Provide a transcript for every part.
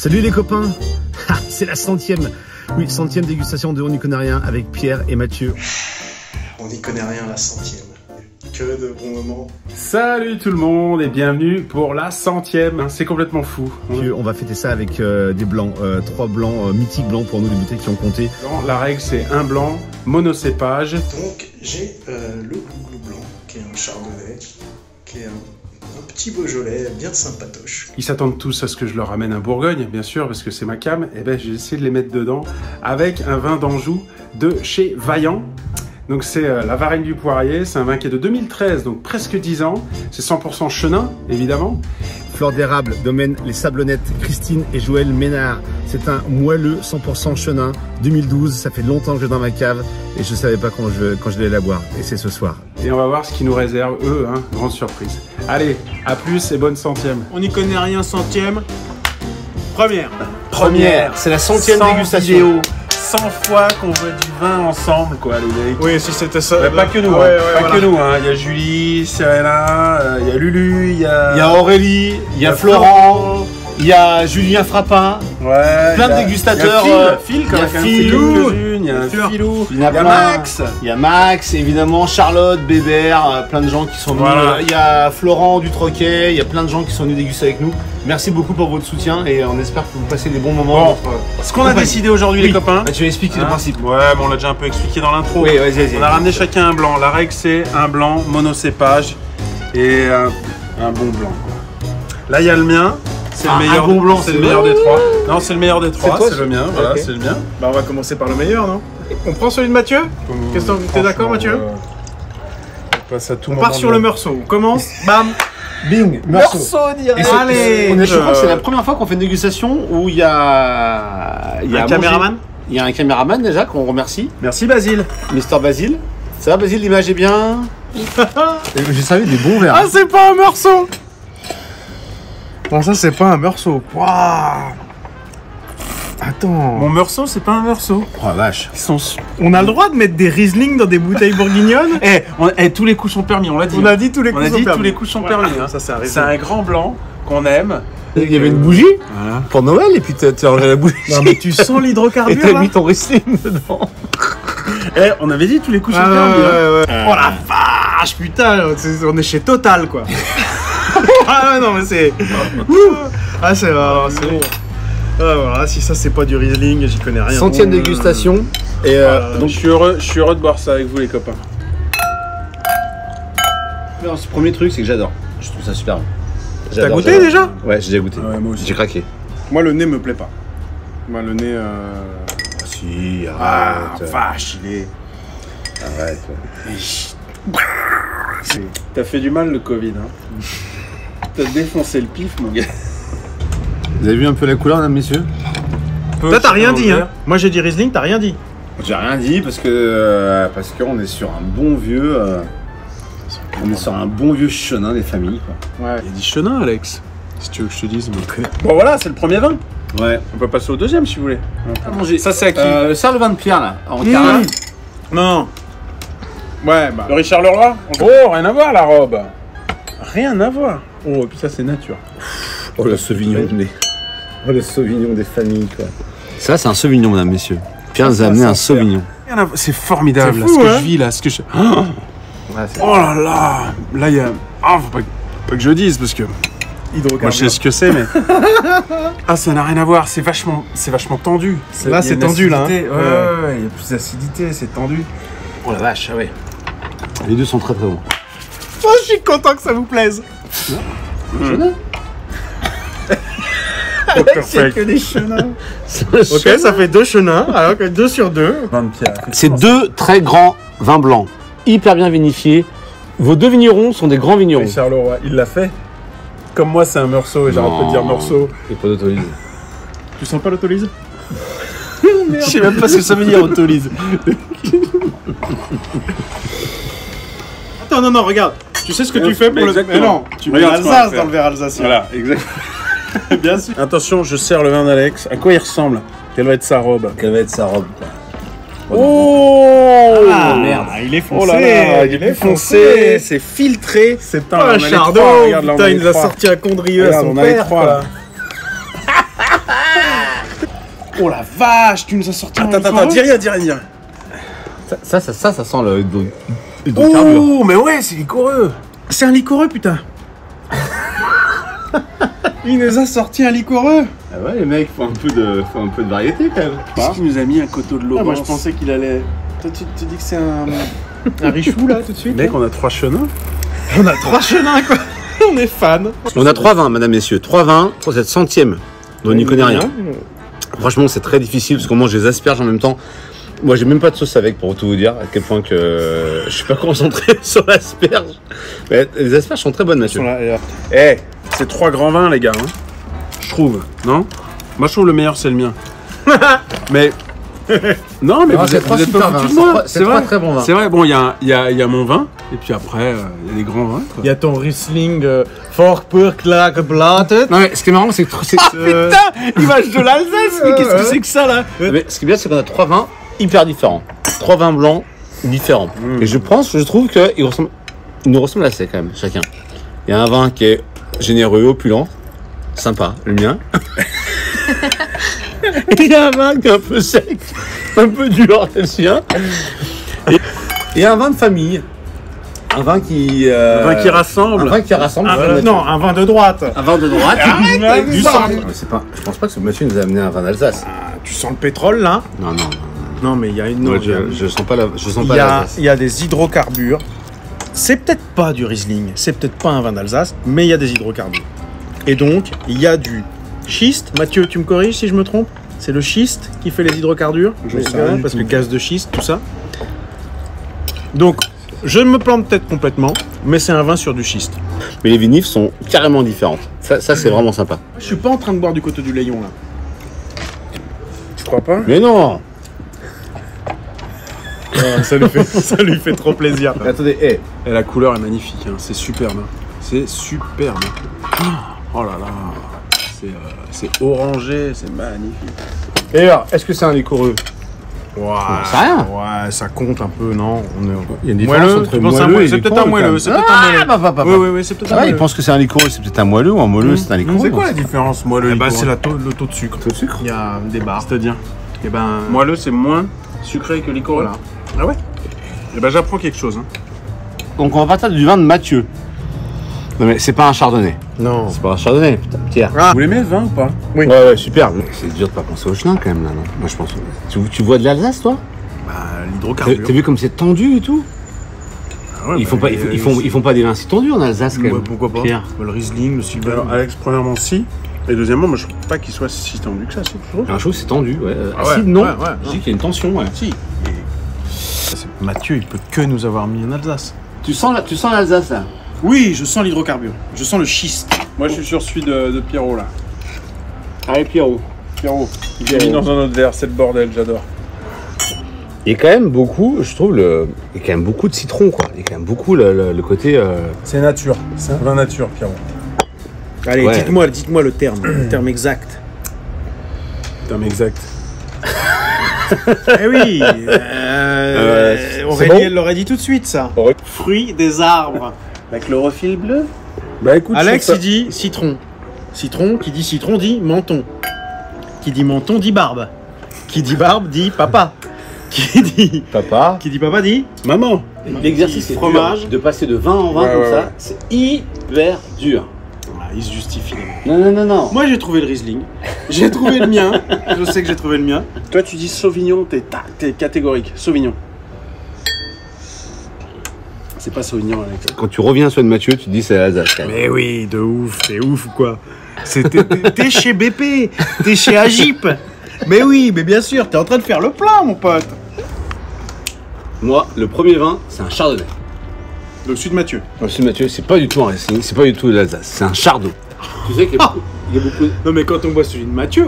Salut les copains. C'est la 100e. Oui, 100e dégustation de On n'y connaît rien avec Pierre et Mathieu. On n'y connaît rien, la 100e. Que de bons moments. Salut tout le monde et bienvenue pour la 100e. C'est complètement fou. On va fêter ça avec des blancs, 3 blancs, mythiques blancs pour nous, des bouteilles qui ont compté. La règle c'est un blanc, monocépage. Donc j'ai le Glouglou blanc, qui est un chardonnay, qui est un petit Beaujolais bien sympatoche. Ils s'attendent tous à ce que je leur ramène un Bourgogne, bien sûr, parce que c'est ma cam. Et ben j'ai essayé de les mettre dedans avec un vin d'Anjou de chez Vaillant. Donc c'est la Varenne du Poirier, c'est un vin qui est de 2013, donc presque 10 ans. C'est 100% chenin, évidemment. Fleur d'érable, domaine Les Sablonnettes, Christine et Joël Ménard. C'est un moelleux 100% chenin, 2012. Ça fait longtemps que je suis dans ma cave et je savais pas quand je vais la boire. Et c'est ce soir. Et on va voir ce qu'ils nous réservent, eux, hein, grande surprise. Allez, à plus et bonne 100e. On n'y connaît rien, 100e. Première, c'est la 100e dégustation. Vidéo. 100 fois qu'on voit du vin ensemble, quoi, les mecs. Oui, si c'était ça. Mais pas que nous, que nous, hein. Il y a Julie, Serena, il y a Lulu, il y a Aurélie, il y a Florent, il y a Julien Frappin. Ouais, plein de dégustateurs. Phil, quand même. Il y a Philou, il y a Max. Il y a Max, évidemment, Charlotte, Bébert, plein de gens qui sont venus. Voilà. Il y a Florent du Troquet, il y a plein de gens qui sont venus déguster avec nous. Merci beaucoup pour votre soutien et on espère que vous passez des bons moments. Bon, ce qu'on a décidé aujourd'hui, les copains. Bah, tu vas expliquer le principe. Ouais, mais on l'a déjà un peu expliqué dans l'intro. Oui, vas-y. On a ramené chacun un blanc. La règle, c'est un blanc, monocépage et un bon blanc, quoi. Là, il y a le mien. C'est le meilleur. Un bon blanc, c'est le meilleur des trois. Non, c'est le meilleur des trois. toi, C'est le mien. Voilà, ok. c'est le mien. Bah, on va commencer par le meilleur, non? On prend celui de Mathieu? Qu'est-ce que t'es d'accord, Mathieu? On passe à tout On moment part sur de- le morceau. On commence. Bam! Bing, Morceau direct. Allez! Je crois que c'est la première fois qu'on fait une dégustation où il y a Un caméraman? Il y a un caméraman déjà qu'on remercie, Merci, Basile. Mister Basile. Ça va Basile, l'image est bien. J'ai servi des bons verres. Ah, c'est pas un morceau! Non, ça, c'est pas un morceau. Waouh! Attends. Mon morceau, c'est pas un morceau. Oh la vache. On a le droit de mettre des Riesling dans des bouteilles bourguignonnes? Tous les coups sont permis, on l'a dit. On a dit tous les coups sont permis. tous les coups sont permis. Hein. Ça, c'est un C'est Riesling. un grand blanc qu'on aime. Il y avait une bougie pour Noël et puis t'as enlevé la bougie. Non, mais tu sens Et l'hydrocarbure, t'as là? mis ton Riesling dedans. On avait dit tous les coups sont Ah, permis. ouais, hein. ouais. Oh la vache, putain, on est chez Total, quoi. Ah ouais, non, mais c'est... Ouh. Ah, c'est bon. Ah, voilà, si ça, c'est pas du Riesling, j'y connais rien. 100e dégustation. Et Donc je suis heureux de boire ça avec vous, les copains. ce premier truc, c'est que j'adore. Je trouve ça super bon. T'as goûté déjà? Ouais, j'ai déjà goûté. Ouais, moi aussi. J'ai craqué. Moi, le nez me plaît pas. Moi, le nez. Si, Ah, arrête. vache, il est. Arrête. T'as fait du mal le Covid, hein. T'as défoncé le pif, mon gars. Vous avez vu un peu la couleur, mesdames, messieurs? Toi, t'as rien dit, hein? Moi, j'ai dit Riesling, t'as rien dit. J'ai rien dit parce qu'on est sur un bon vieux. On est sur un bon vieux chenin des familles, quoi. Ouais. Il y a du chenin, Alex. Si tu veux que je te dise. Mais... Bon, voilà, c'est le premier vin. Ouais. On peut passer au deuxième si vous voulez. Manger. Ça, c'est à qui Serre le vin de Pierre là, en carré. Non. Ouais, bah... Le Richard Leroy. Oh, rien à voir la robe. Rien à voir. Oh, et puis ça, c'est nature. Oh le Sauvignon des Sauvignon des familles, quoi. Ça, c'est un Sauvignon, mesdames, messieurs. Pierre nous a amené un Sauvignon. C'est formidable, C'est là, fou, ce que hein. je vis là, ce que je... Oh là là. Là, il y a... Ah, faut pas que je dise, parce que... Moi, je sais ce que c'est, mais... Ah, ça n'a rien à voir, c'est vachement tendu. Là, c'est tendu, là, hein. Ouais, il y a plus d'acidité, c'est tendu. Oh la vache, ah ouais. Les deux sont très très bons. Oh, je suis content que ça vous plaise. C'est que des chenins. Ok, ça fait 2 chenins, alors que 2 sur 2. C'est 2 très grands vins blancs, hyper bien vinifiés. Vos 2 vignerons sont des grands vignerons. Richard Leroy, il l'a fait. Comme moi, c'est un morceau, et j'arrête pas de dire morceau. Et pas d'autolyse. Tu sens pas l'autolyse? Je sais même pas ce que ça veut dire autolyse. Attends, non, regarde. Tu sais ce que tu fais pour le... exactement. Mais non, tu mets Regarde ce qu'on va l'Alsace faire. dans le verre alsacien. Voilà, exactement. Bien sûr. Attention, je sers le vin d'Alex. À quoi il ressemble? Quelle va être sa robe? Quelle va être sa robe, quoi. Oh Ah, merde. il est foncé. Oh là là, il est foncé, c'est filtré. C'est Oh, un chardon, putain, il nous a sorti un condrieux à Regarde, son on a les père. trois, quoi. là. Oh la vache, tu nous as sorti un Attends, liquoreux. dis rien. Ça sent le hydrocarbure. Oh, mais ouais, c'est liquoreux. C'est un liquoreux, putain. Il nous a sorti un liquoreux. Ah ouais, les mecs font un peu de variété quand même. Qu'est-ce qu'il nous a mis un coteau de l'eau? Moi, je pensais qu'il allait... Toi, tu te dis que c'est un richou, là, tout de suite? Mec, on a 3 chenins. On a 3 chenins, quoi. On est fan. On a 3 vins, madame, messieurs. 3 vins pour cette 100e. On n'y connaît rien. Franchement, c'est très difficile parce qu'on mange des asperges en même temps. Moi, j'ai même pas de sauce avec pour tout vous dire à quel point que je suis pas concentré sur l'asperge. Mais les asperges sont très bonnes, Mathieu. Eh, c'est 3 grands vins, les gars. Hein. Je trouve, non? Moi, je trouve le meilleur, c'est le mien. Mais... Non, mais Non, vous c'est êtes, trois vous êtes pas super foutus vins. de moi. C'est trois très bons vins. C'est vrai, bon, il y a mon vin, et puis après, il y a des grands vins. Quoi. Il y a ton Riesling Vorburglageblatet. Non, mais ce qui est marrant, c'est que Putain, image de l'Alsace, mais qu'est-ce que c'est que ça, là? mais ce qui est bien, c'est qu'on a 3 vins hyper différents. 3 vins blancs différents. Et je trouve qu'ils nous ressemblent assez quand même, chacun. Il y a un vin qui est généreux, opulent, sympa, le mien. Et il y a un vin qui est un peu sec, un peu dur, c'est le sien. Et un vin de famille. Un vin qui... Un vin qui rassemble. Un vin qui rassemble. Non, un vin de droite. Un vin de droite. Arrête, Du ça. sang. Je pense pas que ce monsieur nous a amené un vin d'Alsace. Tu sens le pétrole, là? Non, non, non. Non, mais il y a une... Moi, non, je sens pas il y, l'Alsace. il y a des hydrocarbures. C'est peut-être pas du Riesling, c'est peut-être pas un vin d'Alsace, mais il y a des hydrocarbures. Et donc, il y a du schiste. Mathieu, tu me corriges si je me trompe? C'est le schiste qui fait les hydrocarbures? Je Mais sais c'est vrai, rien du parce tout. que gaz de schiste, tout ça. Donc, je me plante peut-être complètement, mais c'est un vin sur du schiste. Mais les vinifs sont carrément différentes. Ça c'est vraiment sympa. Je suis pas en train de boire du Coteau du Layon, là. Tu crois pas? Mais non. Ça lui fait trop plaisir. Attendez, Et la couleur est magnifique, hein. C'est superbe. Hein. C'est superbe. Oh là là. C'est orangé, c'est magnifique. Et alors, est-ce que c'est un liquoreux? Ouais, sait rien. Ouais, ça compte un peu, non? Il y a une différence Moelleux, entre tu penses à moelleux et c'est peut-être liquoreux, un moelleux, quand même. c'est peut-être un moelleux. Oui, c'est peut-être un Ah, il moelleux. pense que c'est un liquoreux, c'est peut-être un moelleux, ou un moelleux, c'est un liquoreux. C'est quoi la différence, moelleux Eh ben, liquoreux? c'est le taux de sucre. Taux de sucre. Il y a des barres. C'est-à-dire? Et ben, Moelleux, c'est moins sucré que liquoreux. voilà. Ah ouais? Eh ben, j'apprends quelque chose. Hein. Donc on va partir du vin de Mathieu. Non mais c'est pas un chardonnay. Non. C'est pas un chardonnay, putain, Pierre. Ah. Vous l'aimez, le vin ou pas? Oui. Ouais, super. C'est dur de pas penser au chenin quand même là, non? Moi je pense. Tu vois de l'Alsace toi? Bah, T'as l'hydrocarbure. vu comme c'est tendu et tout? Ah ouais, Ils font pas, ils font pas des vins si tendus en Alsace quand même. Pourquoi pas? Pierre. Le Riesling, le Silver. Alors, Alex, premièrement, si. Et deuxièmement, moi, je trouve pas qu'il soit si tendu que ça, si tu trouves. Un chose c'est tendu, ouais. Ah ouais, Acide, non. ouais, ouais, Je dis qu'il y a une tension, ouais. Si. Mathieu, il peut que nous avoir mis en Alsace. Tu sens l'Alsace là? Oui, je sens l'hydrocarbure. Je sens le schiste. Moi, je suis sur celui de Pierrot, là. Allez Pierrot. Pierrot. Il est mis dans un autre verre, c'est le bordel, j'adore. Il y a quand même beaucoup, je trouve, il y a quand même beaucoup de citron, quoi. Il y a quand même beaucoup le côté... C'est nature. C'est un vin nature, Pierrot. Allez, Ouais. dites-moi le terme exact. Terme exact. Eh oui, c'est Aurélie, bon elle l'aurait dit tout de suite, ça. Aurélie. Fruits des arbres. La chlorophylle bleue? Bah écoute, Alex, je il dit citron. Citron, qui dit citron, dit menton. Qui dit menton, dit barbe. Qui dit barbe, dit papa. Qui dit Papa. papa, dit maman. L'exercice est Fromage. dur. De passer de vin en vin Ouais, comme ouais, ça, ouais. c'est hyper dur. Ah, il se justifie. les mecs. Non. Moi, j'ai trouvé le Riesling. J'ai trouvé le mien. Je sais que j'ai trouvé le mien. Toi, tu dis Sauvignon, t'es catégorique. Sauvignon. C'est pas Sauvignon, Alex. Quand tu reviens sur de Mathieu, tu te dis c'est l'Alsace quand même. Mais oui, de ouf, t'es ouf ou quoi? T'es chez BP, t'es chez Agip. Mais oui, mais bien sûr, t'es en train de faire le plein, mon pote. Moi, le premier vin, c'est un chardonnay. Donc, celui de Mathieu. Monsieur Mathieu, c'est pas du tout un Riesling, c'est pas du tout l'Alsace, c'est un chardon. Tu sais qu'il y a beaucoup... il y a beaucoup... Non, mais quand on voit celui de Mathieu,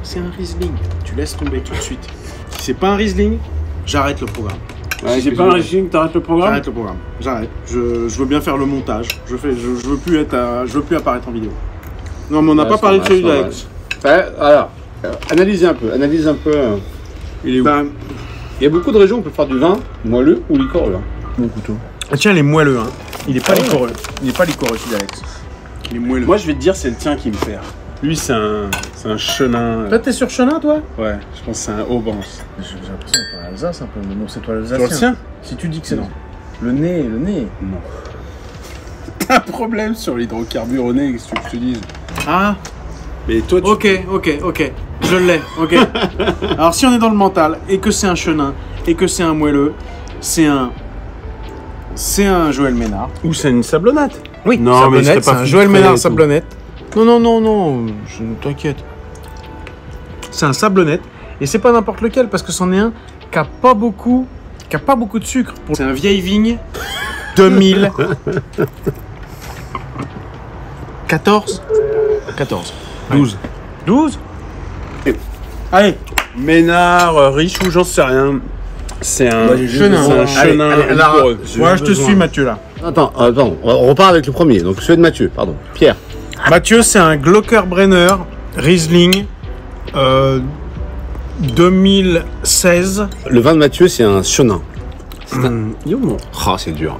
c'est un Riesling. Tu laisses tomber tout de suite. Si c'est pas un Riesling, j'arrête le programme. Ouais, Si c'est pas un régime, t'arrêtes le programme? J'arrête le programme. J'arrête. Je veux bien faire le montage. Je veux plus apparaître en vidéo. Non, mais on n'a Ouais, pas c'est parlé de normal, celui c'est d'Alex. Ouais, alors, analysez un peu. Il est où? Ben, Il y a beaucoup de régions où on peut faire du vin moelleux ou liquoreux. Hein. Mon couteau. tiens, il est moelleux. Hein. Il est pas liquoreux. Il est pas liquoreux, celui d'Alex. Il est moelleux. Moi, je vais te dire, c'est le tien qui me perd. Lui, c'est un chenin. Toi, t'es sur chenin, toi? Ouais, je pense que c'est un Haubans. J'ai l'impression que c'est Alsace un peu, mais non, c'est toi Sur le l'Alsacien. sien? Si tu dis que c'est Non. le nez. Non. T'as un problème sur l'hydrocarbure au nez, qu'est-ce que je te dise? Ah, Mais toi, tu... ok. Je l'ai, ok. Alors, si on est dans le mental, et que c'est un chenin, et que c'est un moelleux, c'est un Joël Ménard. Ou c'est une sablonnette? Oui, Non, mais il serait c'est pas un Joël filtré et Ménard tout. sablonnette. Non, je t'inquiète. C'est un sablonnette, et c'est pas n'importe lequel, parce que c'en est un qui a pas beaucoup de sucre. C'est un vieille vigne 2014. 12. 12. Allez, Ménard, riche ou j'en sais rien. C'est un chenin. C'est un chenin. Allez, alors, liquoreux. moi je te suis Mathieu là. Attends, on repart avec le premier. Donc celui de Mathieu, pardon. Pierre. Mathieu, c'est un Glockerbrenner Riesling 2016. Le vin de Mathieu, c'est un chenin. Yo. Oh, c'est dur.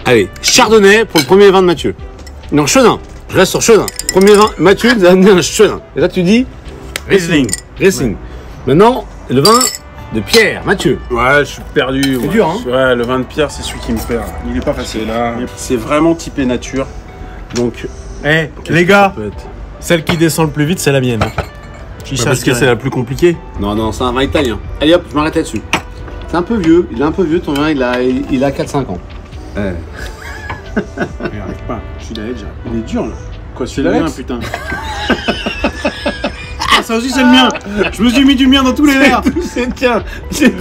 Allez, chardonnay pour le premier vin de Mathieu. Non, chenin. Je reste sur chenin. Premier vin, Mathieu nous a amené un chenin. Et là, tu dis Riesling. Riesling. Maintenant, le vin de Pierre, Mathieu. Ouais, je suis perdu. C'est dur, hein? Ouais, le vin de Pierre, c'est celui qui me perd. Il est pas facile. Là, c'est vraiment typé nature. Donc, Eh, les gars, peut être... celle qui descend le plus vite, c'est la mienne. parce que c'est la plus compliquée. Non, c'est un vin italien. Allez hop, je m'arrête là-dessus. C'est un peu vieux. Il est un peu vieux, ton vin, il a 4-5 ans. Ouais. Mais arrive pas. Celui-là, il est dur là. Quoi, C'est celui-là le mien, putain. Ah, ça aussi, c'est le mien. Je me suis mis du mien dans tous les verres. C'est tiens, c'est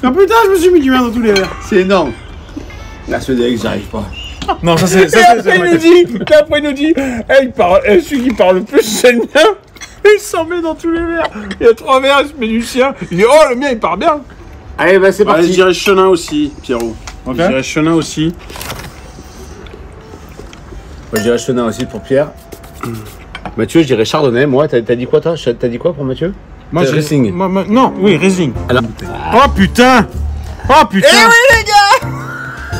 Ah putain, je me suis mis du mien dans tous les verres. c'est énorme. Là, ce DX, j'arrive pas. Non, ça c'est. Après, il nous dit, celui qui parle le plus, c'est le mien. Il s'en met dans tous les verres. Il y a 3 verres, il se met du sien. Il dit, oh, le mien, il part bien. Allez, bah c'est Allez, je parti. dirais chenin aussi, Pierrot. Je dirais chenin aussi. Moi, je dirais chenin aussi pour Pierre. Mathieu, je dirais chardonnay. Moi, t'as dit quoi, toi? T'as dit quoi pour Mathieu? Moi, j'ai- Riesling. Non, oui, Riesling. Alors, Oh putain. Oh putain. Eh oui, les gars.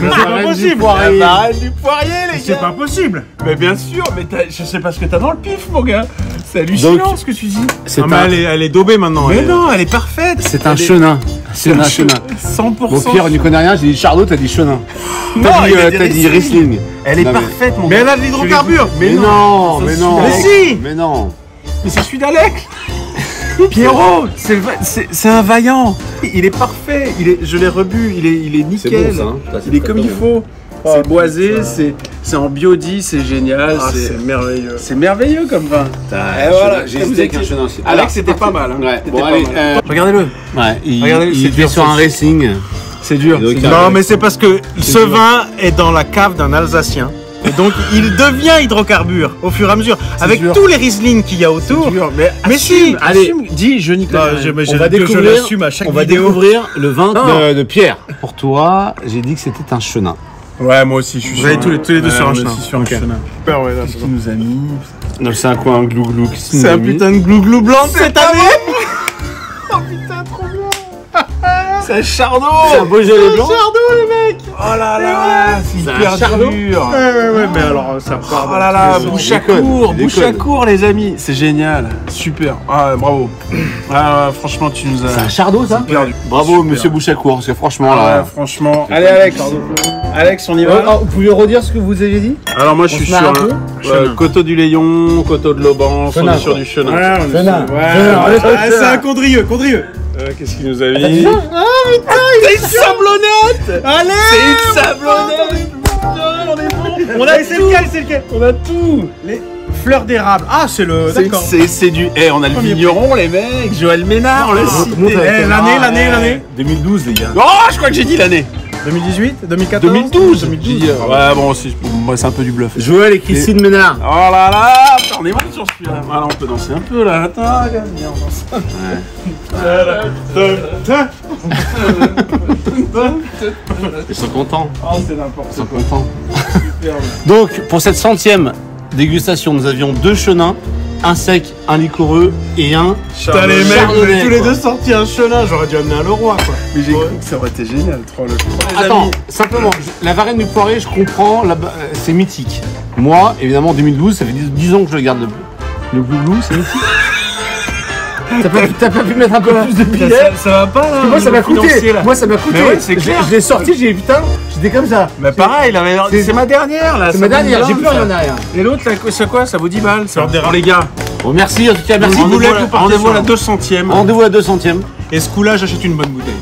Mais c'est pas possible. Arrête du poirier, les C'est pas possible. Mais bien sûr, mais je sais pas ce que t'as dans le pif, mon gars. C'est hallucinant Donc, ce que tu dis. c'est Ah, mais elle est daubée maintenant. Mais elle. non, elle est parfaite. c'est un chenin. C'est un chenin. 100%. Bon, Pierre, on n'y connaît rien. J'ai dit Chardot, t'as dit chenin. Non, il a dit T'as dit Riesling. Elle est Non, mais- parfaite, mon Mais gars. elle a de l'hydrocarbure. Mais non, mais non. Mais si. Mais non. Mais c'est celui d'Alex. Pierrot, c'est un vaillant. Il est parfait. Je l'ai rebu. Il est C'est nickel. bon, ça. Hein. Ça, Il est très, comme très il bon. faut. C'est boisé, c'est en biodie, c'est génial. Ah, c'est merveilleux. C'est merveilleux comme vin. Et voilà, j'ai comme hésité vous avec un étiez- chenin aussi. Alex, Alors, c'était c'est pas parti. mal. Hein. Ouais, C'était bon, pas allez. mal. Regardez-le. Ouais, Regardez, c'est il dur, était sur un Racing. C'est dur. Et donc, c'est Non, mais c'est parce que ce vin est dans la cave d'un Alsacien. Et donc, il devient hydrocarbure au fur et à mesure. Avec dur. tous les Riesling qu'il y a autour. dur. Mais si. Allez. Dis, je n'y connais Non, rien. mais On va je découvrir. l'assume à chaque On va vidéo. découvrir le vin Non. de Pierre. Pour toi, j'ai dit que c'était un chenin. Ouais, moi aussi, je suis Vous allez tous les deux sur un chenin. sur un chenin. Super, ouais, là, Qu'est-ce qu'il nous a mis? Donc c'est un quoi, un glou-glou? C'est un putain de glouglou blanc de cette année. C'est un chardon. C'est un Beaujolais blanc. Oh là là, c'est hyper chardon. dur. Ouais, mais alors ça part. Oh là là, Il bouche à déconne, court, il bouche à déconne. court, les amis. C'est génial, super. Ah, bravo. Ah, ouais, franchement, tu nous as C'est un chardot, ça? perdu. Bravo, Super. monsieur Bouchacourt, parce que franchement, Ah, là. ouais, franchement. Allez, Alex. Alex, on y va. vous pouvez redire ce que vous avez dit? Alors, moi, je suis se marre sur un peu un coteau du Layon, coteau de l'Aubance, on Chenin, est sur quoi. du chenin. Ouais, on est Chenin. sur- ouais, Chenin. ouais, Chenin. c'est un condrieux. Qu'est-ce qu'il nous a mis? C'est une sablonnette. Allez. C'est une sablonnette. On a c'est lequel On a tout. Les fleurs d'érable. Ah, c'est le. C'est- D'accord. C'est du. Eh, on a le Premier vigneron, les mecs. Joël Ménard, le cité. L'année. 2012, les gars. Oh, je crois que j'ai dit l'année. 2018, 2014. 2012. J'ai dit, ouais, bon, moi, c'est un peu du bluff. Joël et Christine Ménard. Oh là là, on est bon sur celui-là. Ah là, on peut danser un peu là. Attends, regarde, viens, on danse. Ils sont contents. Oh, c'est n'importe Ils sont quoi. contents. Super. Donc, pour cette 100e dégustation, nous avions 2 chenins, un sec, un liquoreux et un. Putain, les mecs, vous Chardonnay, avez tous les quoi. deux sorti un chenin. J'aurais dû amener un Leroy, quoi. Mais j'ai cru que ça aurait été génial, trop le. Attends, simplement, la Varenne du Poirier, je comprends, c'est mythique. Moi, évidemment, 2012, ça fait 10 ans que je le garde le Blue Blue, c'est ici. T'as pas pu mettre un peu plus de billets? Ça va pas là. Moi ça m'a coûté. Moi ça m'a coûté. Mais ouais, c'est clair. Je l'ai sorti, j'ai dit putain, j'étais comme ça. Mais pareil, c'est ma dernière là. C'est ma dernière, j'ai plus rien derrière. Et l'autre là, c'est quoi? Ça vaut 10 balles. Alors les gars. Bon merci en tout cas, merci. Rendez-vous à la 200e. Rendez-vous à la 200e. Et ce coup-là, j'achète une bonne bouteille.